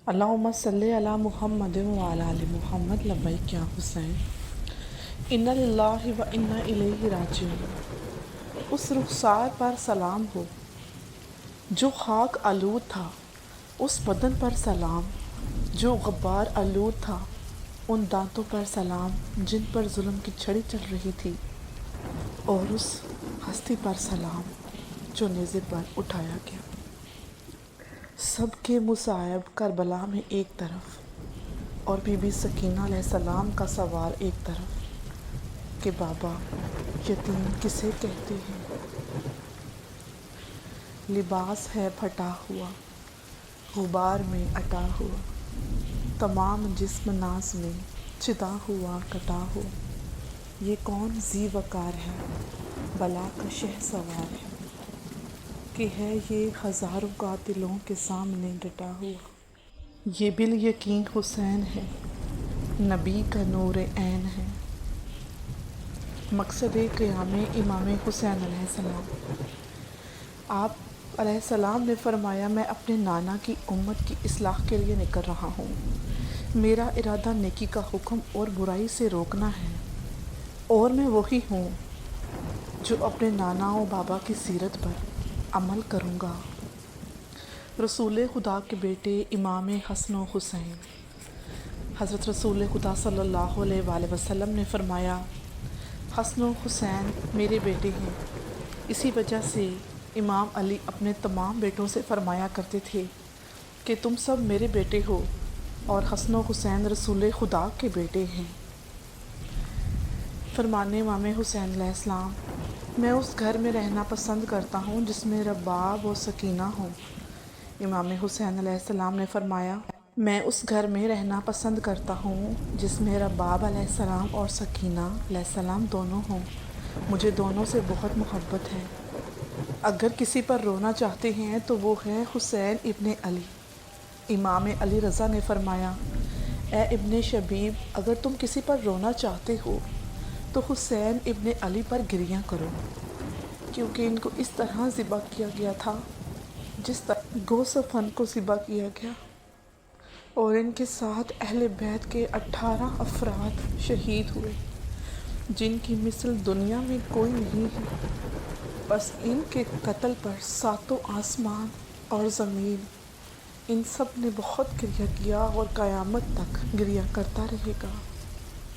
اللہم صلی علی محمد وعلی آل محمد لبیک یا حسین انا للہ و انا الیہ راجعون۔ اس رخسار پر سلام ہو جو خاک آلود تھا، اس بدن پر سلام جو غبار آلود تھا، ان دانتوں پر سلام جن پر ظلم کی چھڑی چل رہی تھی، اور اس ہستی پر سلام جو نیزے پر اٹھایا گیا۔ سب کے مصائب کربلا میں ایک طرف، اور بی بی سکینہ علیہ السلام کا سوال ایک طرف کہ بابا یتیم کسے کہتے ہیں؟ لباس ہے پھٹا ہوا، غبار میں اٹا ہوا، تمام جسم ناز میں چتا ہوا کٹا ہوا۔ یہ کون ذی وقار ہے، بلا کا شہسوار ہے، کہ ہے یہ ہزاروں قاتلوں کے سامنے ڈٹا ہوا۔ یہ بالیقین حسین ہے، نبی کا نور عین ہے، مقصد قیام امام حسین علیہ السلام۔ آپ علیہ السلام نے فرمایا، میں اپنے نانا کی امت کی اصلاح کے لیے نکل رہا ہوں۔ میرا ارادہ نیکی کا حکم اور برائی سے روکنا ہے، اور میں وہی ہوں جو اپنے نانا و بابا کی سیرت پر عمل کروں گا۔ رسول خدا کے بیٹے امام حسن و حسین، حضرت رسول خدا صلی اللہ علیہ وآلہ وسلم نے فرمایا، حسن و حسین میرے بیٹے ہیں۔ اسی وجہ سے امام علی اپنے تمام بیٹوں سے فرمایا کرتے تھے کہ تم سب میرے بیٹے ہو، اور حسن و حسین رسول خدا کے بیٹے ہیں۔ فرمانے امام حسین علیہ السلام، میں اس گھر میں رہنا پسند کرتا ہوں جس میں رباب و سکینہ ہوں۔ امام حسین علیہ السلام نے فرمایا، میں اس گھر میں رہنا پسند کرتا ہوں جس میں رباب علیہ السلام اور سکینہ علیہ السلام دونوں ہوں۔ مجھے دونوں سے بہت محبت ہے۔ اگر کسی پر رونا چاہتے ہیں تو وہ ہے حسین ابن علی۔ امام علی رضا نے فرمایا، اے ابن شبیب، اگر تم کسی پر رونا چاہتے ہو تو حسین ابن علی پر گریاں کرو، کیونکہ ان کو اس طرح ذبح کیا گیا تھا جس طرح گوسفند کو ذبح کیا گیا، اور ان کے ساتھ اہل بیت کے 18 افراد شہید ہوئے جن کی مثل دنیا میں کوئی نہیں ہے۔ بس ان کے قتل پر ساتوں آسمان اور زمین، ان سب نے بہت گریہ کیا اور قیامت تک گریہ کرتا رہے گا۔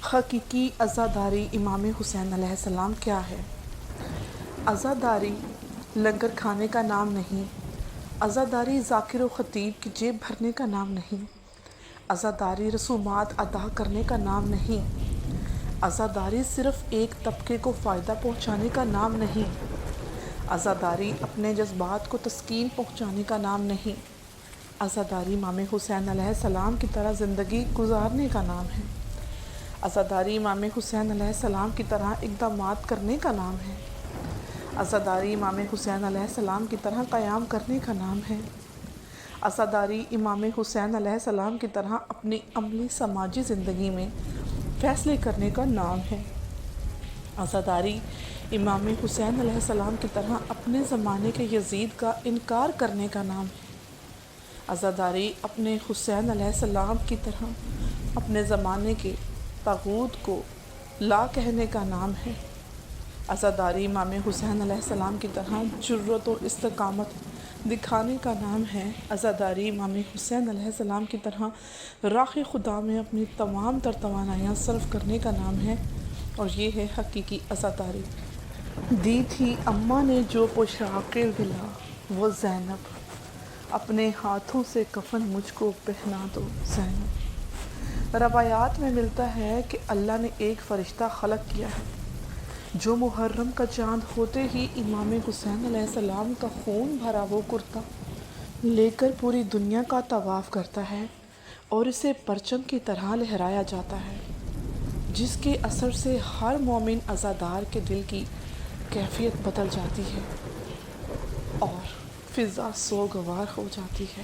حقیقی عزاداری امام حسین علیہ السلام کیا ہے؟ عزاداری لنگر کھانے کا نام نہیں، عزاداری ذاکر و خطیب کی جیب بھرنے کا نام نہیں، عزاداری رسومات ادا کرنے کا نام نہیں، عزاداری صرف ایک طبقے کو فائدہ پہنچانے کا نام نہیں، عزاداری اپنے جذبات کو تسکین پہنچانے کا نام نہیں، عزاداری امام حسین علیہ السلام کی طرح زندگی گزارنے کا نام ہے، عزاداری امام حسین علیہ السلام کی طرح اقدامات کرنے کا نام ہے، عزاداری امام حسین علیہ السلام کی طرح قیام کرنے کا نام ہے، عزاداری امام حسین علیہ السلام کی طرح اپنی عملی سماجی زندگی میں فیصلے کرنے کا نام ہے، عزاداری امام حسین علیہ السلام کی طرح اپنے زمانے کے یزید کا انکار کرنے کا نام ہے، عزاداری اپنے حسین علیہ السلام کی طرح اپنے زمانے کے طاغوت کو لا کہنے کا نام ہے، عزاداری امام حسین علیہ السلام کی طرح جرأت و استقامت دکھانے کا نام ہے، عزاداری امام حسین علیہ السلام کی طرح راہ خدا میں اپنی تمام تر توانائیاں صرف کرنے کا نام ہے، اور یہ ہے حقیقی عزاداری۔ دی تھی اماں نے جو پوشاک ولا وہ زینب، اپنے ہاتھوں سے کفن مجھ کو پہنا دو زینب۔ روایات میں ملتا ہے کہ اللہ نے ایک فرشتہ خلق کیا ہے جو محرم کا چاند ہوتے ہی امام حسین علیہ السلام کا خون بھرا وہ کرتا لے کر پوری دنیا کا طواف کرتا ہے، اور اسے پرچم کی طرح لہرایا جاتا ہے، جس کے اثر سے ہر مومن عزادار کے دل کی کیفیت بدل جاتی ہے اور فضا سوگوار ہو جاتی ہے۔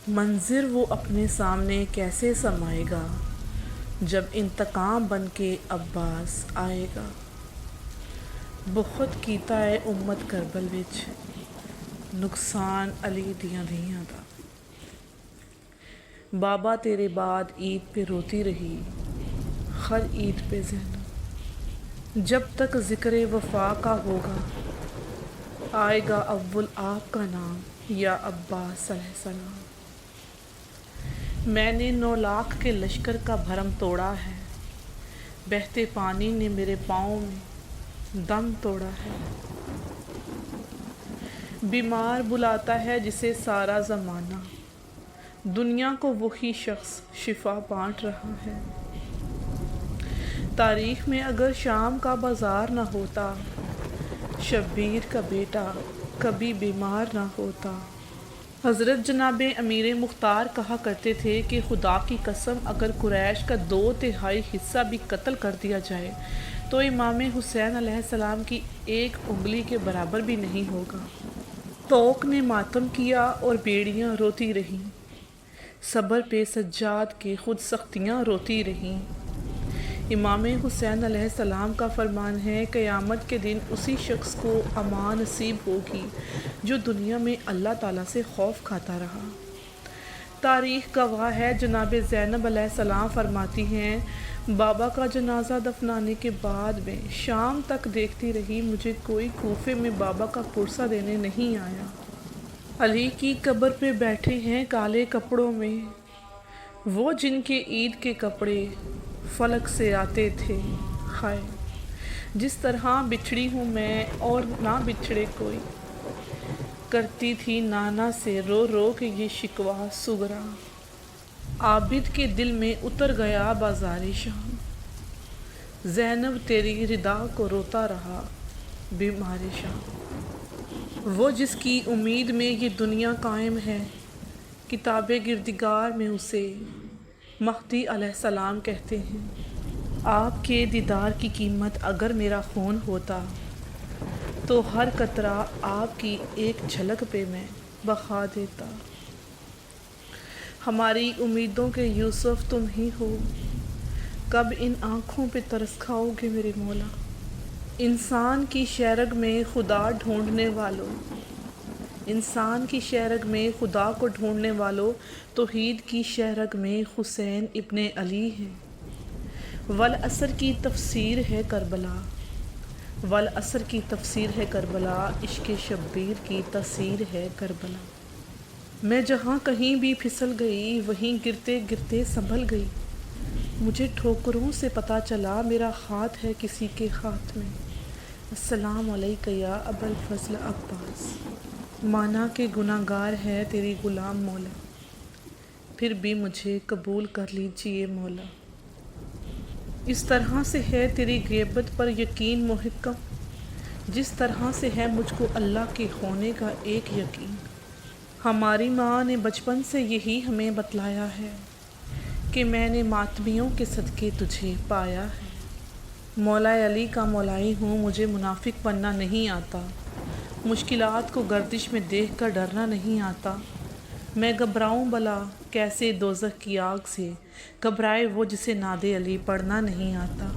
منظر وہ اپنے سامنے کیسے سمائے گا جب انتقام بن کے عباس آئے گا، بہت کیتا ہے امت کربل وچ، نقصان علی دیاں دھیاں دا۔ بابا تیرے بعد عید پہ روتی رہی، ہر عید پہ زینب، جب تک ذکر وفا کا ہوگا آئے گا اول آپ کا نام یا عباس علیہ السلام۔ میں نے 9 لاکھ کے لشکر کا بھرم توڑا ہے، بہتے پانی نے میرے پاؤں میں دم توڑا ہے۔ بیمار بلاتا ہے جسے سارا زمانہ، دنیا کو وہی شخص شفا بانٹ رہا ہے۔ تاریخ میں اگر شام کا بازار نہ ہوتا، شبیر کا بیٹا کبھی بیمار نہ ہوتا۔ حضرت جناب امیر مختار کہا کرتے تھے کہ خدا کی قسم اگر قریش کا 2/3 حصہ بھی قتل کر دیا جائے تو امام حسین علیہ السلام کی 1 انگلی کے برابر بھی نہیں ہوگا۔ توق نے ماتم کیا اور بیڑیاں روتی رہیں، صبر پہ سجاد کے خود سختیاں روتی رہیں۔ امام حسین علیہ السلام کا فرمان ہے قیامت کے دن اسی شخص کو امان نصیب ہوگی جو دنیا میں اللہ تعالیٰ سے خوف کھاتا رہا۔ تاریخ گواہ ہے، جناب زینب علیہ السلام فرماتی ہیں بابا کا جنازہ دفنانے کے بعد میں شام تک دیکھتی رہی، مجھے کوئی کوفے میں بابا کا پرسہ دینے نہیں آیا۔ علی کی قبر پہ بیٹھے ہیں کالے کپڑوں میں وہ جن کے عید کے کپڑے فلک سے آتے تھے۔ ہائے جس طرح بچھڑی ہوں میں اور نہ بچھڑے کوئی، کرتی تھی نانا سے رو رو کے یہ شکوہ سغرا۔ عابد کے دل میں اتر گیا بازار شام، زینب تیری ردا کو روتا رہا بیمار شام۔ وہ جس کی امید میں یہ دنیا قائم ہے، کتاب گردگار میں اسے مہدی علیہ السلام کہتے ہیں۔ آپ کے دیدار کی قیمت اگر میرا خون ہوتا تو ہر قطرہ آپ کی ایک جھلک پہ میں بہا دیتا۔ ہماری امیدوں کے یوسف تم ہی ہو، کب ان آنکھوں پہ ترس کھاؤ گے میرے مولا۔ انسان کی شہرگ میں خدا ڈھونڈنے والوں، انسان کی شہرگ میں خدا کو ڈھونڈنے والوں، توحید کی شہرگ میں حسین ابن علی ہیں۔ والعصر کی تفسیر ہے کربلا، والعصر کی تفسیر ہے کربلا، عشق شبیر کی تاثیر ہے کربلا۔ میں جہاں کہیں بھی پھسل گئی وہیں گرتے گرتے سنبھل گئی، مجھے ٹھوکروں سے پتہ چلا میرا ہاتھ ہے کسی کے ہاتھ میں۔ السلام علیکہ یا ابا الفضل عباس، مانا کہ گناہ گار ہے تیری غلام مولا، پھر بھی مجھے قبول کر لیجئے مولا۔ اس طرح سے ہے تیری غیبت پر یقین محکم، جس طرح سے ہے مجھ کو اللہ کے ہونے کا ایک یقین۔ ہماری ماں نے بچپن سے یہی ہمیں بتلایا ہے کہ میں نے ماتمیوں کے صدقے تجھے پایا ہے۔ مولا علی کا مولائی ہوں، مجھے منافق بننا نہیں آتا، مشکلات کو گردش میں دیکھ کر ڈرنا نہیں آتا۔ میں گھبراؤں بھلا کیسے دوزخ کی آگ سے، گھبرائے وہ جسے ناد علی پڑھنا نہیں آتا۔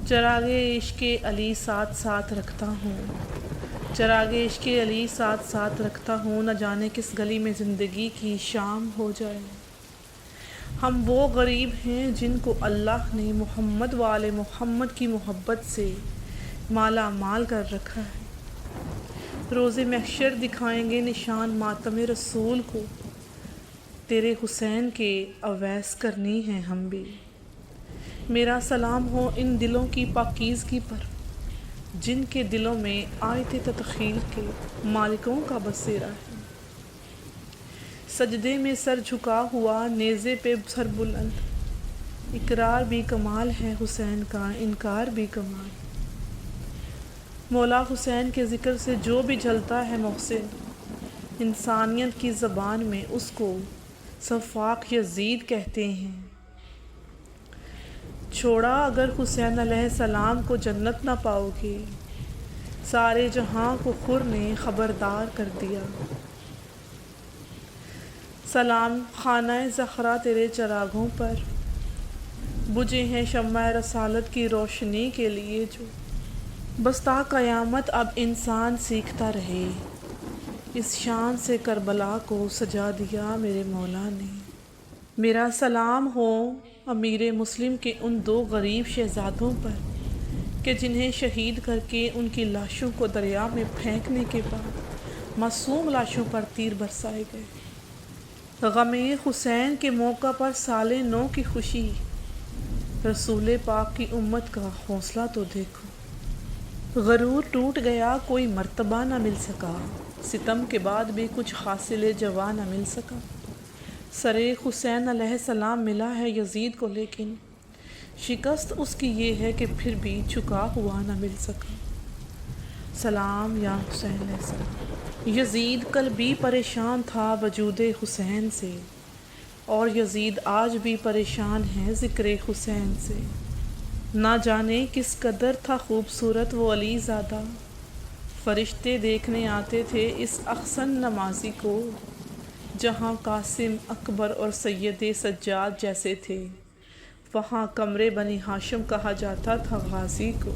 چراغ عشق علی ساتھ ساتھ رکھتا ہوں، چراغ عشق علی ساتھ ساتھ رکھتا ہوں، نہ جانے کس گلی میں زندگی کی شام ہو جائے۔ ہم وہ غریب ہیں جن کو اللہ نے محمد وآل محمد کی محبت سے مالا مال کر رکھا ہے۔ روز محشر دکھائیں گے نشان ماتم رسول کو، تیرے حسین کے اویس کرنی ہے ہم بھی۔ میرا سلام ہو ان دلوں کی پاکیزگی پر جن کے دلوں میں آیت تطہیر کے مالکوں کا بسیرا ہے۔ سجدے میں سر جھکا ہوا نیزے پہ سر بلند، اقرار بھی کمال ہے حسین کا، انکار بھی کمال۔ مولا حسین کے ذکر سے جو بھی جلتا ہے محسن، انسانیت کی زبان میں اس کو سفاق یزید کہتے ہیں۔ چھوڑا اگر حسین علیہ السلام کو جنت نہ پاؤ گے، سارے جہاں کو خور نے خبردار کر دیا۔ سلام خانہ زہرا تیرے چراغوں پر، بجھے ہیں شمع رسالت کی روشنی کے لیے جو۔ بس تا قیامت اب انسان سیکھتا رہے، اس شان سے کربلا کو سجا دیا میرے مولا نے۔ میرا سلام ہو امیر مسلم کے ان 2 غریب شہزادوں پر کہ جنہیں شہید کر کے ان کی لاشوں کو دریا میں پھینکنے کے بعد معصوم لاشوں پر تیر برسائے گئے۔ غم حسین کے موقع پر سال نو کی خوشی، رسول پاک کی امت کا حوصلہ تو دیکھو۔ غرور ٹوٹ گیا کوئی مرتبہ نہ مل سکا، ستم کے بعد بھی کچھ حاصل جواں نہ مل سکا۔ سر حسین علیہ السلام ملا ہے یزید کو، لیکن شکست اس کی یہ ہے کہ پھر بھی جھکا ہوا نہ مل سکا۔ سلام یا حسین علیہ السلام۔ یزید کل بھی پریشان تھا وجود حسین سے، اور یزید آج بھی پریشان ہے ذکر حسین سے۔ نہ جانے کس قدر تھا خوبصورت وہ علی زادہ، فرشتے دیکھنے آتے تھے اس احسن نمازی کو۔ جہاں قاسم، اکبر اور سید سجاد جیسے تھے، وہاں قمر بنی ہاشم کہا جاتا تھا غازی کو۔